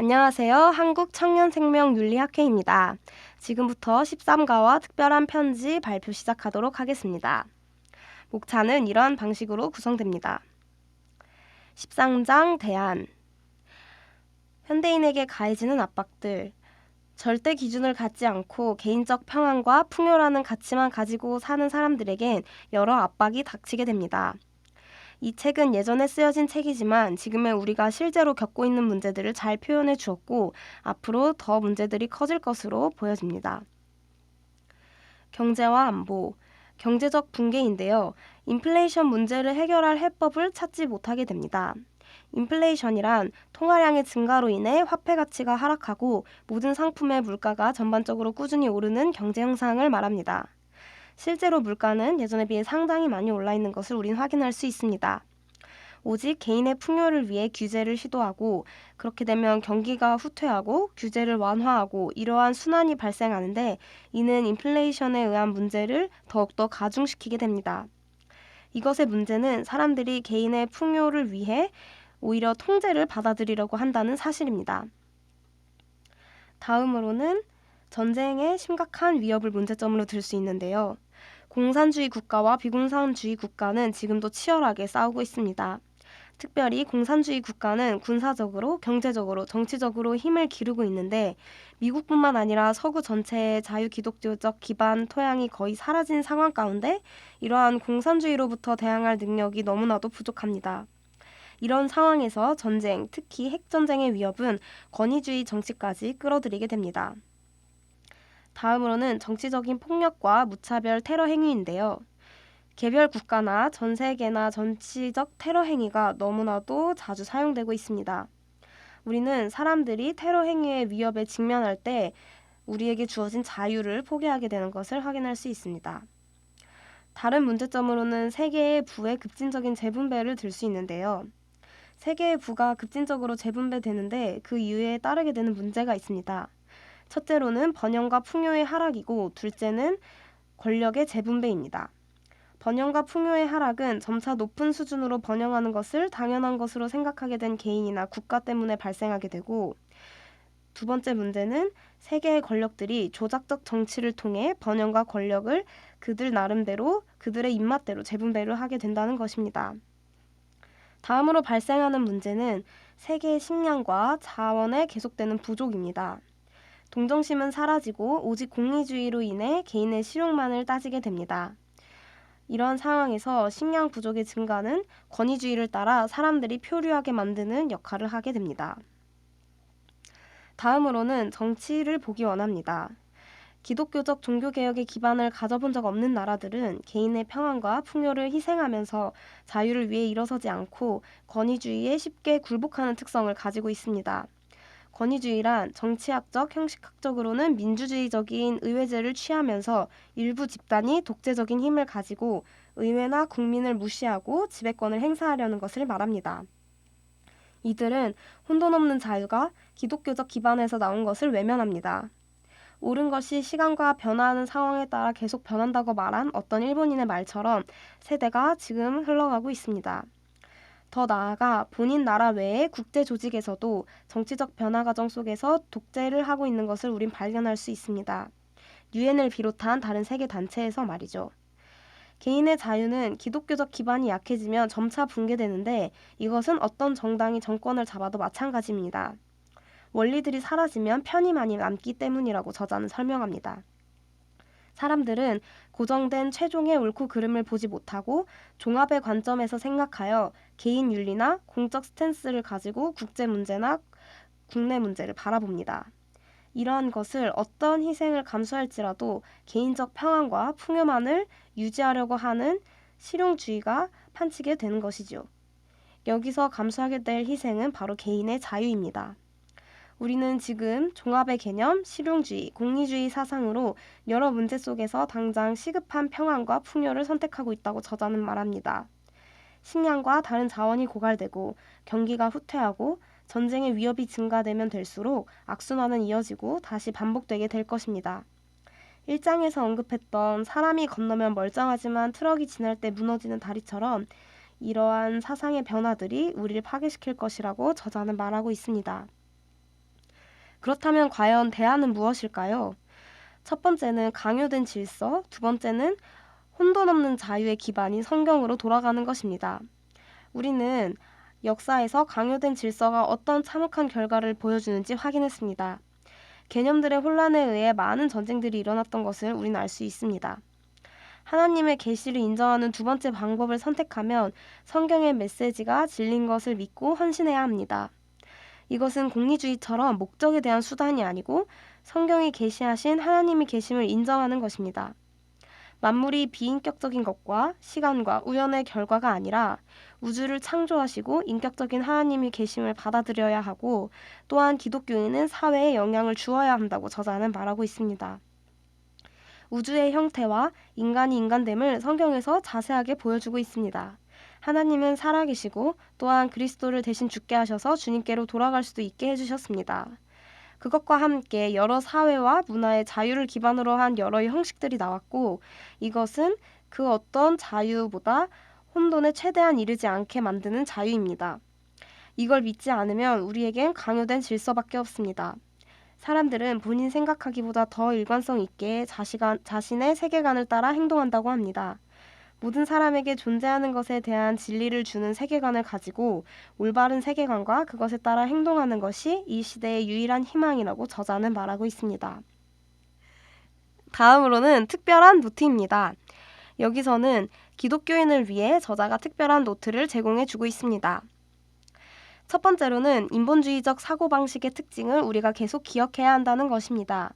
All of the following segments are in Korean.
안녕하세요. 한국청년생명윤리학회입니다. 지금부터 13가와 특별한 편지 발표 시작하도록 하겠습니다. 목차는 이러한 방식으로 구성됩니다. 13장 대안. 현대인에게 가해지는 압박들. 절대 기준을 갖지 않고 개인적 평안과 풍요라는 가치만 가지고 사는 사람들에겐 여러 압박이 닥치게 됩니다. 이 책은 예전에 쓰여진 책이지만 지금의 우리가 실제로 겪고 있는 문제들을 잘 표현해 주었고 앞으로 더 문제들이 커질 것으로 보여집니다. 경제와 안보, 경제적 붕괴인데요. 인플레이션 문제를 해결할 해법을 찾지 못하게 됩니다. 인플레이션이란 통화량의 증가로 인해 화폐 가치가 하락하고 모든 상품의 물가가 전반적으로 꾸준히 오르는 경제 현상을 말합니다. 실제로 물가는 예전에 비해 상당히 많이 올라 있는 것을 우린 확인할 수 있습니다. 오직 개인의 풍요를 위해 규제를 시도하고 그렇게 되면 경기가 후퇴하고 규제를 완화하고 이러한 순환이 발생하는데 이는 인플레이션에 의한 문제를 더욱더 가중시키게 됩니다. 이것의 문제는 사람들이 개인의 풍요를 위해 오히려 통제를 받아들이려고 한다는 사실입니다. 다음으로는 전쟁의 심각한 위협을 문제점으로 들 수 있는데요. 공산주의 국가와 비공산주의 국가는 지금도 치열하게 싸우고 있습니다. 특별히 공산주의 국가는 군사적으로, 경제적으로, 정치적으로 힘을 기르고 있는데 미국뿐만 아니라 서구 전체의 자유기독교적 기반 토양이 거의 사라진 상황 가운데 이러한 공산주의로부터 대항할 능력이 너무나도 부족합니다. 이런 상황에서 전쟁, 특히 핵전쟁의 위협은 권위주의 정치까지 끌어들이게 됩니다. 다음으로는 정치적인 폭력과 무차별 테러 행위인데요. 개별 국가나 전 세계나 정치적 테러 행위가 너무나도 자주 사용되고 있습니다. 우리는 사람들이 테러 행위의 위협에 직면할 때 우리에게 주어진 자유를 포기하게 되는 것을 확인할 수 있습니다. 다른 문제점으로는 세계의 부의 급진적인 재분배를 들 수 있는데요. 세계의 부가 급진적으로 재분배되는데 그 이유에 따르게 되는 문제가 있습니다. 첫째로는 번영과 풍요의 하락이고 둘째는 권력의 재분배입니다. 번영과 풍요의 하락은 점차 높은 수준으로 번영하는 것을 당연한 것으로 생각하게 된 개인이나 국가 때문에 발생하게 되고 두 번째 문제는 세계의 권력들이 조작적 정치를 통해 번영과 권력을 그들 나름대로 그들의 입맛대로 재분배를 하게 된다는 것입니다. 다음으로 발생하는 문제는 세계의 식량과 자원의 계속되는 부족입니다. 동정심은 사라지고 오직 공리주의로 인해 개인의 실용만을 따지게 됩니다. 이런 상황에서 식량 부족의 증가는 권위주의를 따라 사람들이 표류하게 만드는 역할을 하게 됩니다. 다음으로는 정치를 보기 원합니다. 기독교적 종교개혁의 기반을 가져본 적 없는 나라들은 개인의 평안과 풍요를 희생하면서 자유를 위해 일어서지 않고 권위주의에 쉽게 굴복하는 특성을 가지고 있습니다. 권위주의란 정치학적, 형식학적으로는 민주주의적인 의회제를 취하면서 일부 집단이 독재적인 힘을 가지고 의회나 국민을 무시하고 지배권을 행사하려는 것을 말합니다. 이들은 혼돈 없는 자유가 기독교적 기반에서 나온 것을 외면합니다. 옳은 것이 시간과 변화하는 상황에 따라 계속 변한다고 말한 어떤 일본인의 말처럼 세대가 지금 흘러가고 있습니다. 더 나아가 본인 나라 외의 국제 조직에서도 정치적 변화 과정 속에서 독재를 하고 있는 것을 우린 발견할 수 있습니다. 유엔을 비롯한 다른 세계 단체에서 말이죠. 개인의 자유는 기독교적 기반이 약해지면 점차 붕괴되는데 이것은 어떤 정당이 정권을 잡아도 마찬가지입니다. 원리들이 사라지면 편의만이 남기 때문이라고 저자는 설명합니다. 사람들은 고정된 최종의 옳고 그름을 보지 못하고 종합의 관점에서 생각하여 개인 윤리나 공적 스탠스를 가지고 국제 문제나 국내 문제를 바라봅니다. 이러한 것을 어떤 희생을 감수할지라도 개인적 평안과 풍요만을 유지하려고 하는 실용주의가 판치게 되는 것이죠. 여기서 감수하게 될 희생은 바로 개인의 자유입니다. 우리는 지금 종합의 개념, 실용주의, 공리주의 사상으로 여러 문제 속에서 당장 시급한 평안과 풍요를 선택하고 있다고 저자는 말합니다. 식량과 다른 자원이 고갈되고 경기가 후퇴하고 전쟁의 위협이 증가되면 될수록 악순환은 이어지고 다시 반복되게 될 것입니다. 1장에서 언급했던 사람이 건너면 멀쩡하지만 트럭이 지날 때 무너지는 다리처럼 이러한 사상의 변화들이 우리를 파괴시킬 것이라고 저자는 말하고 있습니다. 그렇다면 과연 대안은 무엇일까요? 첫 번째는 강요된 질서, 두 번째는 혼돈 없는 자유의 기반인 성경으로 돌아가는 것입니다. 우리는 역사에서 강요된 질서가 어떤 참혹한 결과를 보여주는지 확인했습니다. 개념들의 혼란에 의해 많은 전쟁들이 일어났던 것을 우리는 알 수 있습니다. 하나님의 계시를 인정하는 두 번째 방법을 선택하면 성경의 메시지가 진리인 것을 믿고 헌신해야 합니다. 이것은 공리주의처럼 목적에 대한 수단이 아니고 성경이 계시하신 하나님의 계심을 인정하는 것입니다. 만물이 비인격적인 것과 시간과 우연의 결과가 아니라 우주를 창조하시고 인격적인 하나님의 계심을 받아들여야 하고, 또한 기독교인은 사회에 영향을 주어야 한다고 저자는 말하고 있습니다. 우주의 형태와 인간이 인간됨을 성경에서 자세하게 보여주고 있습니다. 하나님은 살아계시고 또한 그리스도를 대신 죽게 하셔서 주님께로 돌아갈 수도 있게 해주셨습니다. 그것과 함께 여러 사회와 문화의 자유를 기반으로 한 여러 형식들이 나왔고, 이것은 그 어떤 자유보다 혼돈에 최대한 이르지 않게 만드는 자유입니다. 이걸 믿지 않으면 우리에겐 강요된 질서밖에 없습니다. 사람들은 본인 생각하기보다 더 일관성 있게 자신의 세계관을 따라 행동한다고 합니다. 모든 사람에게 존재하는 것에 대한 진리를 주는 세계관을 가지고 올바른 세계관과 그것에 따라 행동하는 것이 이 시대의 유일한 희망이라고 저자는 말하고 있습니다. 다음으로는 특별한 노트입니다. 여기서는 기독교인을 위해 저자가 특별한 노트를 제공해 주고 있습니다. 첫 번째로는 인본주의적 사고방식의 특징을 우리가 계속 기억해야 한다는 것입니다.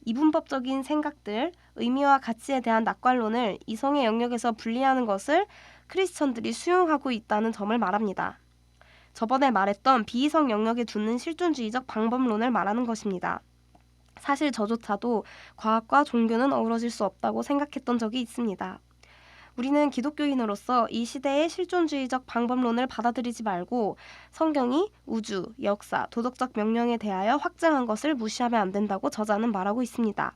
이분법적인 생각들, 의미와 가치에 대한 낙관론을 이성의 영역에서 분리하는 것을 크리스천들이 수용하고 있다는 점을 말합니다. 저번에 말했던 비이성 영역에 두는 실존주의적 방법론을 말하는 것입니다. 사실 저조차도 과학과 종교는 어우러질 수 없다고 생각했던 적이 있습니다. 우리는 기독교인으로서 이 시대의 실존주의적 방법론을 받아들이지 말고 성경이 우주, 역사, 도덕적 명령에 대하여 확증한 것을 무시하면 안 된다고 저자는 말하고 있습니다.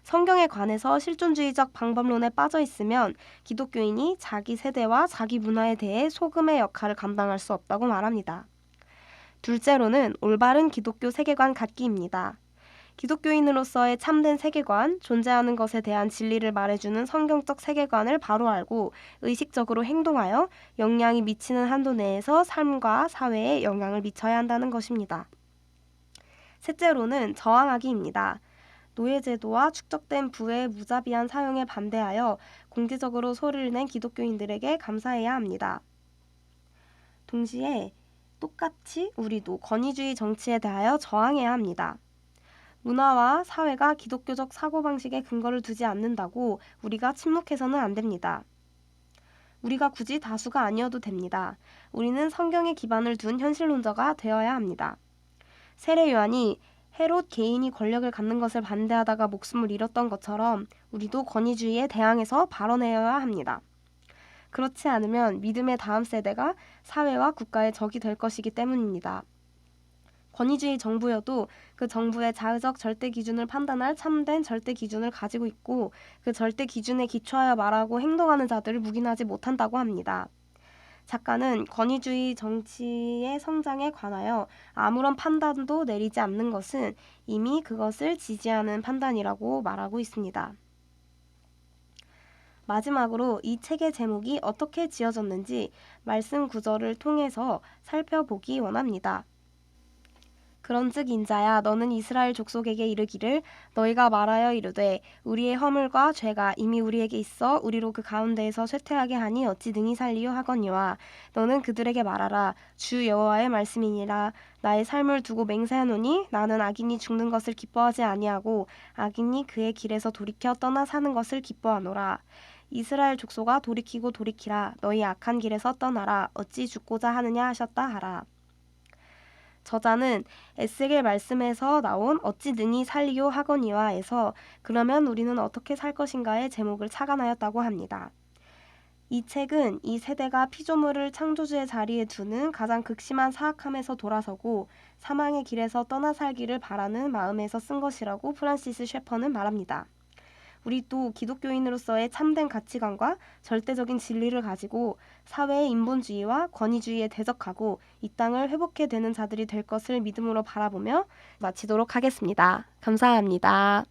성경에 관해서 실존주의적 방법론에 빠져 있으면 기독교인이 자기 세대와 자기 문화에 대해 소금의 역할을 감당할 수 없다고 말합니다. 둘째로는 올바른 기독교 세계관 갖기입니다. 기독교인으로서의 참된 세계관, 존재하는 것에 대한 진리를 말해주는 성경적 세계관을 바로 알고 의식적으로 행동하여 영향이 미치는 한도 내에서 삶과 사회에 영향을 미쳐야 한다는 것입니다. 셋째로는 저항하기입니다. 노예제도와 축적된 부의 무자비한 사용에 반대하여 공개적으로 소리를 낸 기독교인들에게 감사해야 합니다. 동시에 똑같이 우리도 권위주의 정치에 대하여 저항해야 합니다. 문화와 사회가 기독교적 사고방식에 근거를 두지 않는다고 우리가 침묵해서는 안 됩니다. 우리가 굳이 다수가 아니어도 됩니다. 우리는 성경에 기반을 둔 현실론자가 되어야 합니다. 세례 요한이 헤롯 개인이 권력을 갖는 것을 반대하다가 목숨을 잃었던 것처럼 우리도 권위주의에 대항해서 발언해야 합니다. 그렇지 않으면 믿음의 다음 세대가 사회와 국가의 적이 될 것이기 때문입니다. 권위주의 정부여도 그 정부의 자의적 절대 기준을 판단할 참된 절대 기준을 가지고 있고 그 절대 기준에 기초하여 말하고 행동하는 자들을 묵인하지 못한다고 합니다. 작가는 권위주의 정치의 성장에 관하여 아무런 판단도 내리지 않는 것은 이미 그것을 지지하는 판단이라고 말하고 있습니다. 마지막으로 이 책의 제목이 어떻게 지어졌는지 말씀 구절을 통해서 살펴보기 원합니다. 그런즉 인자야 너는 이스라엘 족속에게 이르기를 너희가 말하여 이르되 우리의 허물과 죄가 이미 우리에게 있어 우리로 그 가운데에서 쇠퇴하게 하니 어찌 능히 살리요 하거니와 너는 그들에게 말하라 주 여호와의 말씀이니라 나의 삶을 두고 맹세하노니 나는 악인이 죽는 것을 기뻐하지 아니하고 악인이 그의 길에서 돌이켜 떠나 사는 것을 기뻐하노라. 이스라엘 족속아 돌이키고 돌이키라 너희 악한 길에서 떠나라 어찌 죽고자 하느냐 하셨다 하라. 저자는 에스겔 말씀에서 나온 어찌 능히 살리요 하거니와에서 그러면 우리는 어떻게 살 것인가의 제목을 착안하였다고 합니다. 이 책은 이 세대가 피조물을 창조주의 자리에 두는 가장 극심한 사악함에서 돌아서고 사망의 길에서 떠나 살기를 바라는 마음에서 쓴 것이라고 프란시스 셰퍼는 말합니다. 우리도 기독교인으로서의 참된 가치관과 절대적인 진리를 가지고 사회의 인본주의와 권위주의에 대적하고 이 땅을 회복해 되는 자들이 될 것을 믿음으로 바라보며 마치도록 하겠습니다. 감사합니다.